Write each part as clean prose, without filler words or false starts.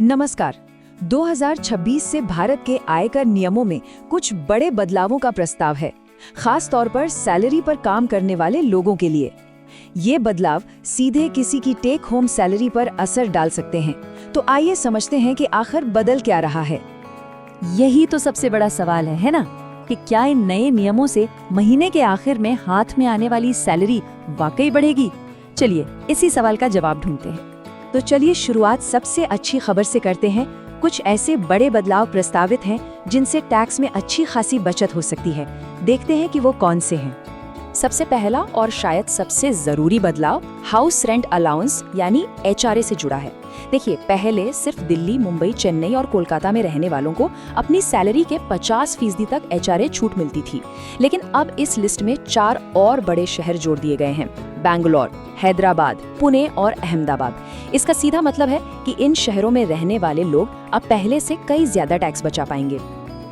नमस्कार। 2026 से भारत के आयकर नियमों में कुछ बड़े बदलावों का प्रस्ताव है, खास तौर पर सैलरी पर काम करने वाले लोगों के लिए। ये बदलाव सीधे किसी की टेक होम सैलरी पर असर डाल सकते हैं। तो आइए समझते हैं कि आखिर बदल क्या रहा है। यही तो सबसे बड़ा सवाल है ना, कि क्या इन नए नियमों से महीने के आखिर में हाथ में आने वाली सैलरी वाकई बढ़ेगी? चलिए इसी सवाल का जवाब ढूंढते हैं। तो चलिए शुरुआत सबसे अच्छी खबर से करते हैं। कुछ ऐसे बड़े बदलाव प्रस्तावित हैं जिनसे टैक्स में अच्छी खासी बचत हो सकती है। देखते हैं कि वो कौन से हैं। सबसे पहला और शायद सबसे जरूरी बदलाव हाउस रेंट अलाउंस यानी HRA से जुड़ा है। देखिए, पहले सिर्फ दिल्ली, मुंबई, चेन्नई और कोलकाता में रहने वालों को अपनी सैलरी के 50% तक HRA छूट मिलती थी, लेकिन अब इस लिस्ट में 4 और बड़े शहर जोड़ दिए गए हैं: बैंगलोर, हैदराबाद, पुणे और अहमदाबाद। इसका सीधा मतलब है कि इन शहरों में रहने वाले लोग अब पहले से कई ज्यादा टैक्स बचा पाएंगे।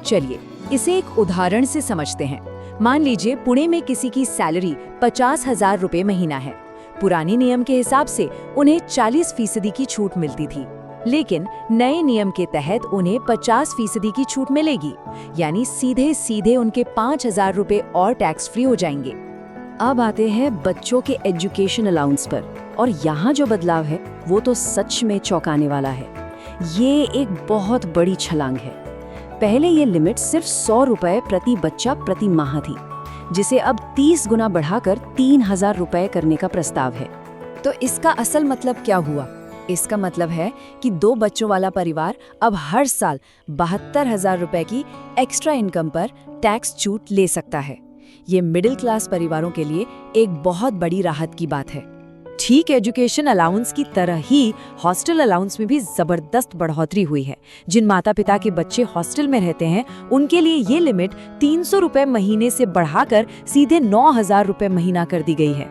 चलिए इसे एक उदाहरण से समझते हैं। मान लीजिए पुणे में किसी की सैलरी 50,000 रुपए महीना है। पुराने नियम के हिसाब से उन्हें 40% की छूट मिलती थी, लेकिन नए नियम के तहत उन्हें 50% की छूट मिलेगी, यानी सीधे सीधे उनके 5,000 रुपए और टैक्स फ्री हो जाएंगे। अब आते हैं बच्चों के एजुकेशन अलाउंस पर, और यहाँ जो बदलाव है वो तो सच में चौंकाने वाला है। ये एक बहुत बड़ी छलांग है। पहले ये लिमिट सिर्फ 100 रुपए प्रति बच्चा प्रति माह थी, जिसे अब 30 गुना बढ़ाकर 3,000 रुपए करने का प्रस्ताव है। तो इसका असल मतलब क्या हुआ? इसका मतलब है कि 2 बच्चों वाला परिवार अब हर साल 72,000 रुपए की एक्स्ट्रा इनकम पर टैक्स छूट ले सकता है। ये मिडिल क्लास परिवारों के लिए एक बहुत बड़ी राहत की बात है। ठीक एजुकेशन अलाउंस की तरह ही हॉस्टल अलाउंस में भी जबरदस्त बढ़ोतरी हुई है। जिन माता पिता के बच्चे हॉस्टल में रहते हैं, उनके लिए ये लिमिट 300 रुपए महीने से बढ़ाकर सीधे 9,000 रुपए महीना कर दी गई है।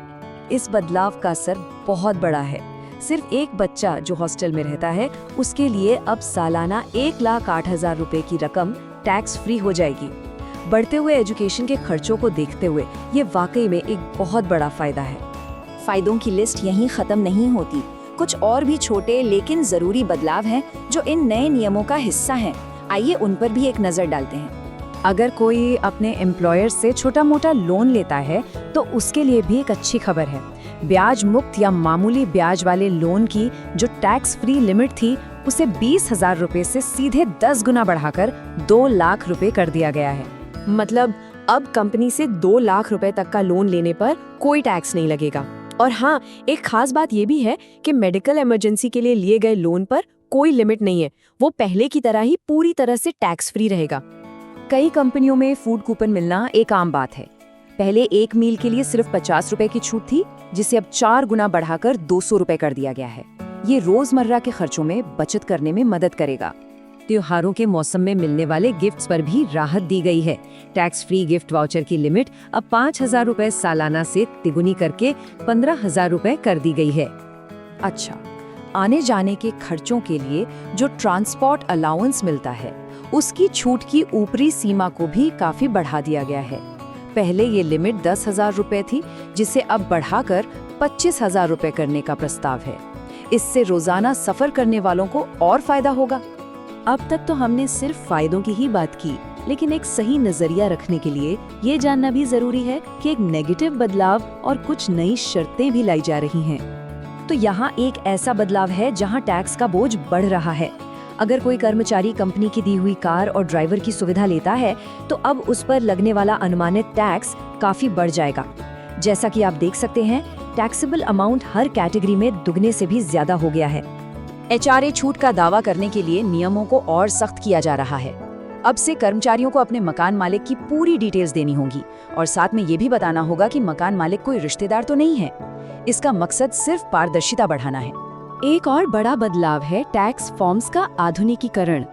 इस बदलाव का असर बहुत बड़ा है। सिर्फ एक बच्चा जो हॉस्टल में रहता है, उसके लिए अब सालाना 1,08,000 रुपए की रकम टैक्स फ्री हो जाएगी। बढ़ते हुए एजुकेशन के खर्चों को देखते हुए ये वाकई में एक बहुत बड़ा फायदा है। फायदों की लिस्ट यहीं खत्म नहीं होती। कुछ और भी छोटे लेकिन जरूरी बदलाव हैं जो इन नए नियमों का हिस्सा हैं। आइए उन पर भी एक नजर डालते हैं। अगर कोई अपने एम्प्लॉयर से छोटा मोटा लोन लेता है तो उसके लिए भी एक अच्छी खबर है। ब्याज मुक्त या मामूली ब्याज वाले लोन की जो टैक्स फ्री लिमिट थी, उसे 20,000 रुपए से सीधे 10 गुना बढ़ाकर 2 लाख रुपए कर दिया गया है। मतलब अब कंपनी से 2 लाख रुपए तक का लोन लेने पर कोई टैक्स नहीं लगेगा। और हाँ, एक खास बात ये भी है कि मेडिकल इमरजेंसी के लिए लिए गए लोन पर कोई लिमिट नहीं है। वो पहले की तरह ही पूरी तरह से टैक्स फ्री रहेगा। कई कंपनियों में फूड कूपन मिलना एक आम बात है। पहले एक मील के लिए सिर्फ 50 रुपए की छूट थी, जिसे अब 4 गुना बढ़ाकर 200 रुपए कर दिया गया है। ये रोजमर्रा के खर्चों में बचत करने में मदद करेगा। त्योहारों के मौसम में मिलने वाले गिफ्ट्स पर भी राहत दी गई है। टैक्स फ्री गिफ्ट वाउचर की लिमिट अब 5,000 रुपए सालाना से तिगुनी करके 15,000 रुपए कर दी गई है। अच्छा, आने जाने के खर्चों के लिए जो ट्रांसपोर्ट अलाउंस मिलता है, उसकी छूट की ऊपरी सीमा को भी काफी बढ़ा दिया गया है। पहले ये लिमिट 10,000 रुपए थी, जिसे अब बढ़ाकर 25,000 रुपए करने का प्रस्ताव है। इससे रोजाना सफर करने वालों को और फायदा होगा। अब तक तो हमने सिर्फ फायदों की ही बात की, लेकिन एक सही नजरिया रखने के लिए ये जानना भी जरूरी है कि एक नेगेटिव बदलाव और कुछ नई शर्तें भी लाई जा रही हैं। तो यहाँ एक ऐसा बदलाव है जहाँ टैक्स का बोझ बढ़ रहा है। अगर कोई कर्मचारी कंपनी की दी हुई कार और ड्राइवर की सुविधा लेता है, तो अब उस पर लगने वाला अनुमानित टैक्स काफी बढ़ जाएगा। जैसा कि आप देख सकते हैं, टैक्सेबल अमाउंट हर कैटेगरी में दुगने से भी ज्यादा हो गया है। HRA छूट का दावा करने के लिए नियमों को और सख्त किया जा रहा है। अब से कर्मचारियों को अपने मकान मालिक की पूरी डिटेल्स देनी होगी, और साथ में ये भी बताना होगा कि मकान मालिक कोई रिश्तेदार तो नहीं है। इसका मकसद सिर्फ पारदर्शिता बढ़ाना है। एक और बड़ा बदलाव है टैक्स फॉर्म्स का आधुनिकीकरण।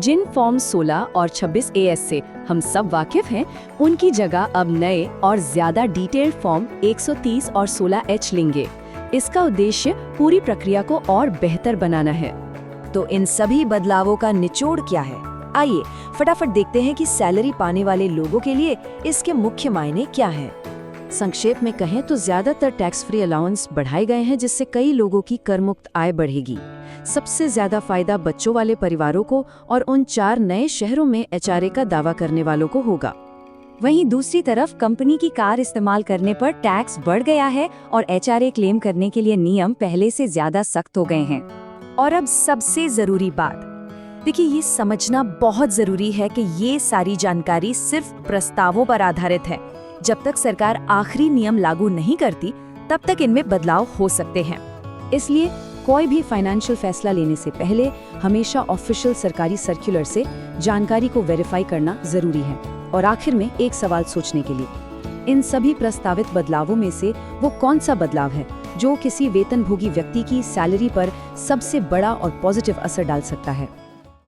जिन फॉर्म 16 और 26 AS से हम सब वाकिफ हैं, उनकी जगह अब नए और ज्यादा डिटेल्ड फॉर्म 130 और 16H लेंगे। इसका उद्देश्य पूरी प्रक्रिया को और बेहतर बनाना है। तो इन सभी बदलावों का निचोड़ क्या है? आइए फटाफट देखते हैं कि सैलरी पाने वाले लोगों के लिए इसके मुख्य मायने क्या हैं। संक्षेप में कहें तो ज्यादातर टैक्स फ्री अलाउंस बढ़ाए गए हैं, जिससे कई लोगों की करमुक्त आय बढ़ेगी। सबसे ज्यादा फायदा बच्चों वाले परिवारों को और उन 4 नए शहरों में एचआरए का दावा करने वालों को होगा। वहीं दूसरी तरफ कंपनी की कार इस्तेमाल करने पर टैक्स बढ़ गया है और एचआरए क्लेम करने के लिए नियम पहले से ज्यादा सख्त हो गए हैं। और अब सबसे जरूरी बात, देखिए ये समझना बहुत जरूरी है कि ये सारी जानकारी सिर्फ प्रस्तावों पर आधारित है। जब तक सरकार आखिरी नियम लागू नहीं करती तब तक इनमें बदलाव हो सकते हैं। इसलिए कोई भी फाइनेंशियल फैसला लेने से पहले हमेशा ऑफिशियल सरकारी सर्कुलर से जानकारी को वेरीफाई करना जरूरी है। और आखिर में एक सवाल सोचने के लिए, इन सभी प्रस्तावित बदलावों में से वो कौन सा बदलाव है जो किसी वेतनभोगी व्यक्ति की सैलरी पर सबसे बड़ा और पॉजिटिव असर डाल सकता है?